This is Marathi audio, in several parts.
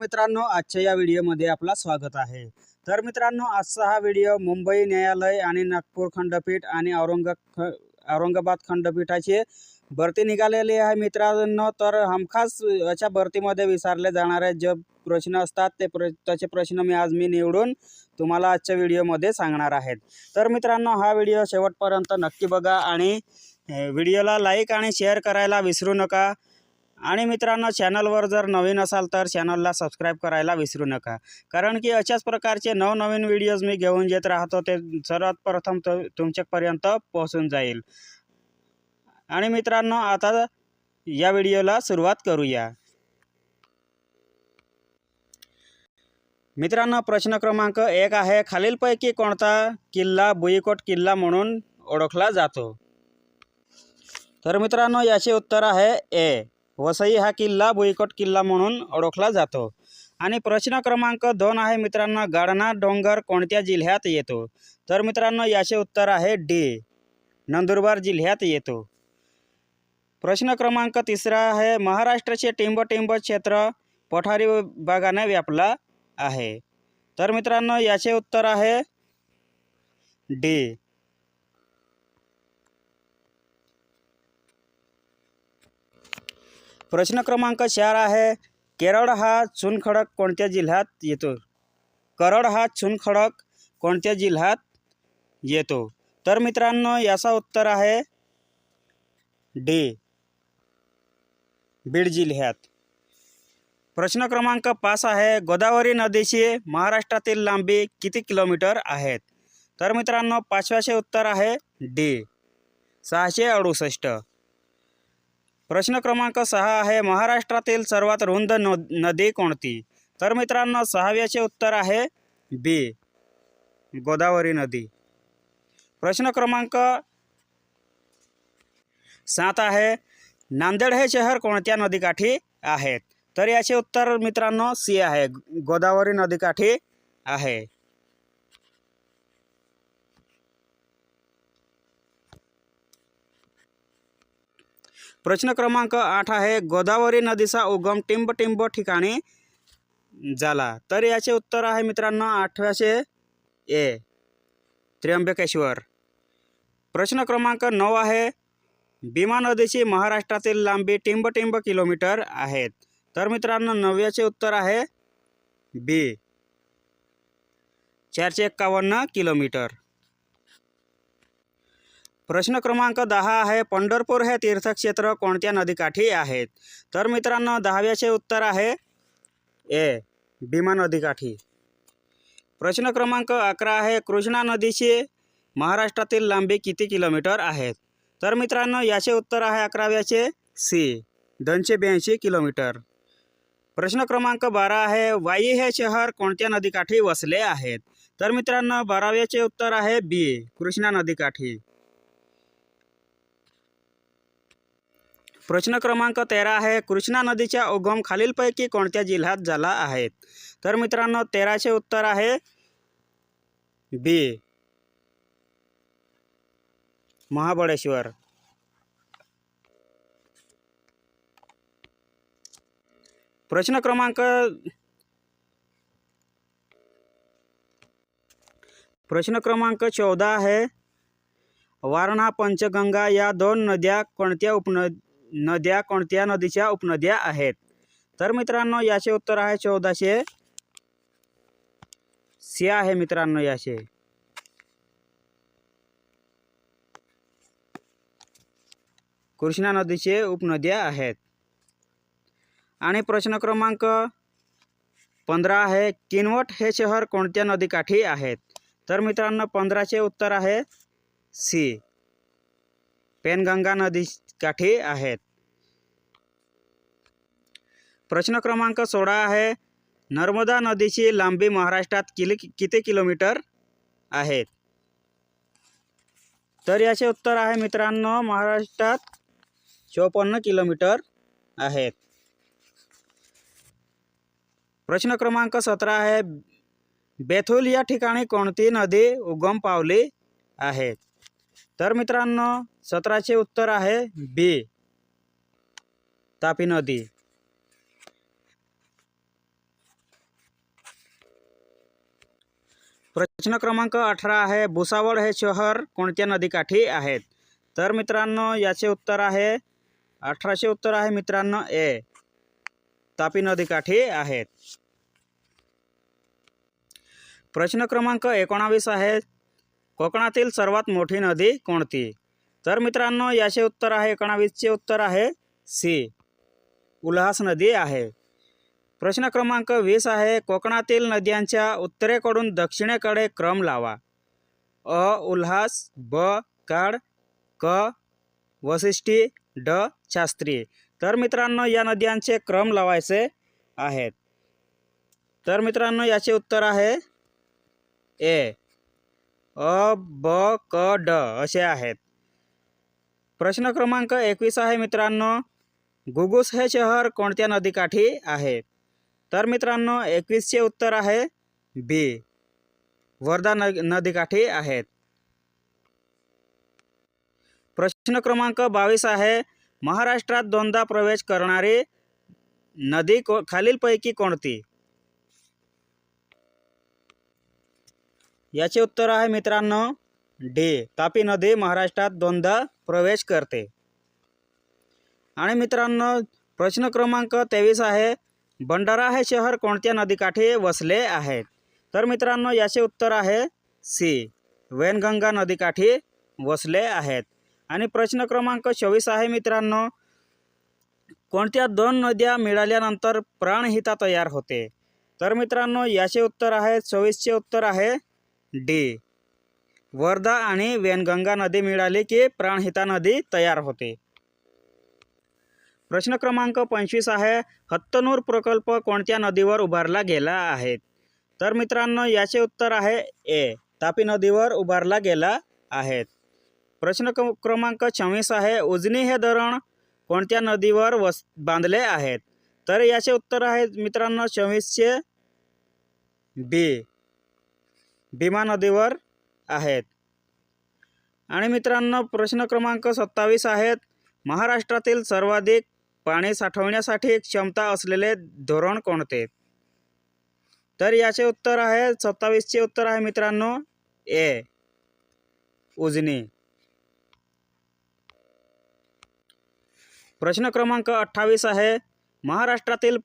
मित्रांनो, आजच्या या व्हिडिओमध्ये आपला स्वागत आहे। तर मित्रांनो, आजचा हा व्हिडिओ मुंबई न्यायालय आणि नागपूर खंडपीठ आणि औरंगाबाद खंडपीठाचे भरती निघालेली आहे मित्रांनो। तर हमखास अशा भरतीमध्ये विचारले जाणारे जे प्रश्न असतात त्याचे प्रश्न मी निवडून तुम्हाला आजच्या व्हिडिओमध्ये सांगणार आहेत। तर मित्रांनो, हा व्हिडिओ शेवटपर्यंत नक्की बघा आणि व्हिडिओला लाईक आणि शेअर करायला विसरू नका। आणि मित्रांनो, चॅनलवर जर नवीन असाल तर चॅनलला सबस्क्राईब करायला विसरू नका, कारण की अशाच प्रकारचे नवनवीन व्हिडिओज मी घेऊन येत राहतो, ते सर्वात प्रथम तुमच्यापर्यंत पोहोचून जाईल। आणि मित्रांनो, आता या व्हिडिओला सुरुवात करूया। मित्रांनो, प्रश्न क्रमांक 1 आहे, खालीलपैकी कोणता किल्ला भुईकोट किल्ला म्हणून ओळखला जातो? तर मित्रांनो, याचे उत्तर आहे ए, वसई हा किल्ला भुईकोट किल्ला म्हणून ओळखला जातो। आणि प्रश्न क्रमांक 2 आहे मित्रांनो, गाढना डोंगर कोणत्या जिल्ह्यात येतो? तर मित्रांनो, याचे उत्तर आहे डी, नंदुरबार जिल्ह्यात येतो। प्रश्न क्रमांक 3 आहे, महाराष्ट्राचे टिंब क्षेत्र पठारी विभागाने व्यापला आहे? तर मित्रांनो, याचे उत्तर आहे डी। प्रश्न क्रमांक 4 आहे, केरळ हा चुनखडक कोणत्या जिल्ह्यात येतो? करड हा चुनखडक कोणत्या जिल्ह्यात येतो? तर मित्रांनो, याचा उत्तर आहे डी, बीड जिल्ह्यात। प्रश्न क्रमांक 5 आहे, गोदावरी नदीची महाराष्ट्रातील लांबी किती किलोमीटर आहेत? तर मित्रांनो, 5व्याचे उत्तर आहे डी, 668। प्रश्न क्रमांक 6 आहे, महाराष्ट्रातील सर्वात रुंद नदी कोणती? तर मित्रांनो, 6व्याचे उत्तर आहे बी, गोदावरी नदी। प्रश्न क्रमांक 7 आहे, नांदेड हे शहर कोणत्या नदीकाठी आहेत? तर याचे उत्तर मित्रांनो सी आहे, गोदावरी नदीकाठी आहे। प्रश्न क्रमांक 8 आहे, गोदावरी नदीचा उगम टिंब ठिकाणी झाला? तर याचे उत्तर आहे मित्रांनो 8व्याचे ए, त्र्यंबकेश्वर। प्रश्न क्रमांक 9 आहे, भीमा नदीची महाराष्ट्रातील लांबी टिंब किलोमीटर आहेत? तर मित्रांनो, 9व्याचे उत्तर आहे बी, 451 किलोमीटर। प्रश्न क्रमांक 10 आहे, पंढरपूर हे तीर्थक्षेत्र कोणत्या नदीकाठी आहेत? तर मित्रांनो, 10व्याचे उत्तर आहे ए, भीमा नदीकाठी। प्रश्न क्रमांक 11 आहे, कृष्णा नदीची महाराष्ट्रातील लांबी किती किलोमीटर आहेत? तर मित्रांनो, याचे उत्तर आहे 11व्याचे सी, 282 किलोमीटर। प्रश्न क्रमांक 12 आहे, वाई हे शहर कोणत्या नदीकाठी वसले आहेत? तर मित्रांनो, 12व्याचे उत्तर आहे बी, कृष्णा नदीकाठी। प्रश्न क्रमांक 13 आहे, कृष्णा नदीचा उगम खालीलपैकी कोणत्या जिल्ह्यात झाला आहे? तर मित्रांनो, 13चे उत्तर आहे बी, महाबळेश्वर। प्रश्न क्रमांक 14 आहे, वारणा पंचगंगा या दोन नद्या कोणत्या नदीच्या उपनद्या आहेत? तर मित्रांनो, याचे उत्तर आहे 14चे सी आहे मित्रांनो, याचे। कृष्णा नदीचे उपनद्या आहेत। आणि प्रश्न क्रमांक 15 आहे, किनवट हे शहर कोणत्या नदीकाठी आहेत? तर मित्रांनो, 15चे उत्तर आहे सी, पेनगंगा नदीकाठी आहेत। प्रश्न क्रमांक 16 आहे, नर्मदा नदीची लांबी महाराष्ट्रात किती किलोमीटर आहे? तर याचे उत्तर आहे मित्रांनो, महाराष्ट्रात 54 किलोमीटर आहेत। प्रश्न क्रमांक 17 आहे, बेथुल या ठिकाणी कोणती नदी उगम पावली आहे? तर मित्रांनो, 17चे उत्तर आहे बी, तापी नदी। प्रश्न क्रमांक 18 आहे, भुसावळ हे शहर कोणत्या नदीकाठी आहेत? तर मित्रांनो याचे उत्तर आहे 18चे उत्तर आहे मित्रांनो ए, तापी नदीकाठी आहेत. प्रश्न क्रमांक 19 आहे, कोकणातील सर्वात मोठी नदी कोणती? तर मित्रांनो याचे उत्तर आहे 19चे उत्तर आहे सी, उल्हास नदी आहे. प्रश्न क्रमांक 20 आहे, कोकणातील नद्यांच्या उत्तरेकडून दक्षिणेकडे क्रम लावा. अ उल्हास, ब काळ, क वसिष्ठी, ड शास्त्री. तर मित्रांनो या नद्यांचे क्रम लावायचे आहेत. तर मित्रांनो याचे उत्तर आहे ए, अ ब क ड असे आहेत. प्रश्न क्रमांक 21 आहे मित्रांनो, घुगुस हे शहर कोणत्या नदीकाठी आहे? तर मित्रांनो 21चे उत्तर आहे बी, वर्धा नदीकाठी आहेत. प्रश्न क्रमांक 22 आहे, महाराष्ट्रात दोनदा प्रवेश करणारी नदी खालीलपैकी कोणती? याचे उत्तर आहे मित्रांनो डी, तापी नदी महाराष्ट्रात दोनदा प्रवेश करते. आणि मित्रांनो प्रश्न क्रमांक 23 आहे, भंडारा हे शहर कोणत्या नदीकाठी वसले आहेत? तर मित्रांनो याचे उत्तर आहे सी, वैनगंगा नदीकाठी वसले आहेत. आणि प्रश्न क्रमांक 24 आहे मित्रांनो, कोणत्या दोन नद्या मिळाल्यानंतर प्राणहिता तयार होते? तर मित्रांनो याचे उत्तर आहे 24चे उत्तर आहे डी, वर्धा आणि वैनगंगा नदी मिळाली की प्राणहिता नदी तयार होते. प्रश्न क्रमांक 25 आहे, हत्तनूर प्रकल्प कोणत्या नदीवर उभारला गेला आहे? तर मित्रांनो याचे उत्तर आहे ए, तापी नदीवर उभारला गेला आहे. प्रश्न क्रमांक 26 आहे, उजनी हे धरण कोणत्या नदीवर बांधले आहेत? तर याचे उत्तर आहे मित्रांनो 26चे बी, भीमा नदीवर आहेत. आणि मित्रांनो प्रश्न क्रमांक 27 आहेत, महाराष्ट्रातील सर्वाधिक पाणी साठवण्यासाठी क्षमता असलेले धरण कोणते? तर याचे उत्तर आहे 27चे उत्तर आहे मित्रांनो ए, उजनी. प्रश्न क्रमांक 28 आहे, महाराष्ट्रातील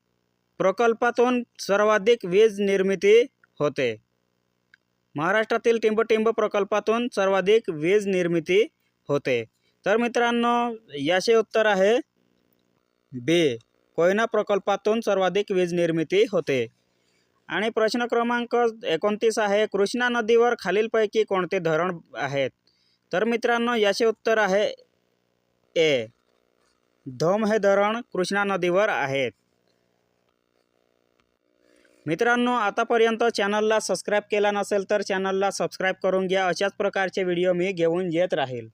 प्रकल्पातून सर्वाधिक वीज निर्मिती होते. महाराष्ट्रातील टिंब प्रकल्पातून सर्वाधिक वीज निर्मिती होते. तर मित्रांनो याचे उत्तर आहे बी, कोयना प्रकल्पातून सर्वाधिक वीज निर्मिती होते. आणि प्रश्न क्रमांक 29 आहे, कृष्णा नदीवर खालीलपैकी कोणते धरण आहेत? तर मित्रांनो याचे उत्तर आहे ए, धोम हे धरण कृष्णा नदीवर आहेत. मित्रांनो आतापर्यंत चॅनलला सबस्क्राईब केला नसेल तर चॅनलला सबस्क्राईब करून घ्या. अशाच प्रकारचे व्हिडिओ मी घेऊन येत राहील.